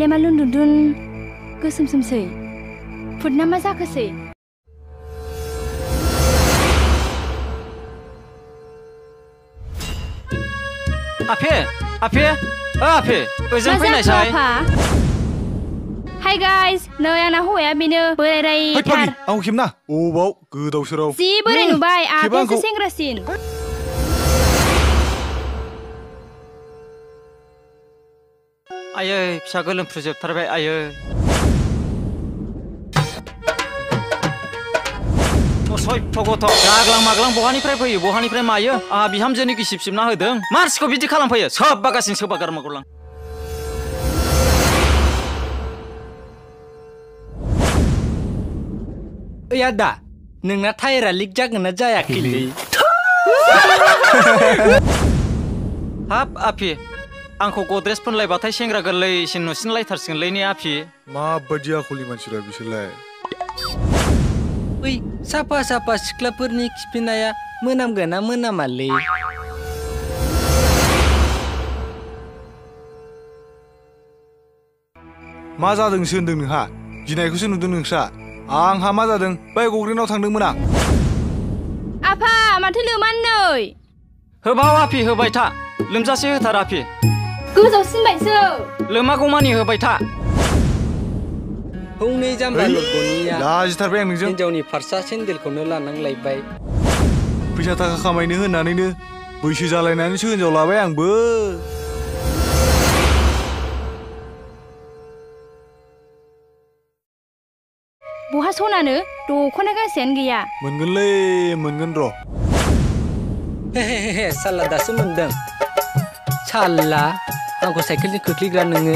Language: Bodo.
बेलाय मा लुन्दुन गोसोमसोमसै फुदना मा जाखोसै आफे आफे आफे ओजों फैनायसाय हाय गाइस नै आंना हौवाया बेनो बोरायथार आं खेबना अबाव गोदाव सोराव जि बोराय नुबाय आफायासो सेंग्रासिन आयै फिसा गोलोमफ्रुजोबथारबाय आयै सयथ' गथ' गाग्लां माग्लां बहानिफ्राय फैयो बहानिफ्राय मायो आंहा बिहामजोनि गिसिब सिबना होदों मानसिखौ बिदि खालामफैयो सोबा गासिनो सोबा गारमागौलां ओइ आदा नोंना टायरा लिक जागोन ना जायाखैलै हाब आफि आंखौ गद्रेज फोनलायबाथाय सेंग्रा गोरलैसिन नुसिनलायथारसिगोनलै ने आफि माबायदि आखलनि मानसिरा बिसोरलाय ओइ साफा साफा सिख्लाफोरनि खिफिनाया मोनामगोन ना मोनामालै मा जादोंसो होनदों नोंहा गिनायखौसो नुदों नोंस्रा आंहा मा जादों बै गग्रेनाव थांदोंमोन आं आफा माथो लोमान नै होबाव आफि होबाय था लोमजासे होथार आफि गोजावसिनबायसो लोमागौमानि होबाय था हौनै जाम्बा लबनिया लाजिथारबाय आं नोंजों हिनजावनि फारसा सेन्देलखौनो लानांलायबाय फैसा थाखा खामायनो होननानैनो बैसो जालायनानैसो हिनजाव लाबाय आंबो बहा सनानो दख'ना गांसेयानो गैया मोनगोनलै मोनगोन र' हे साला दासो मोनदों साला आंखौ साइकेलजों खोख्लैग्रा नोङो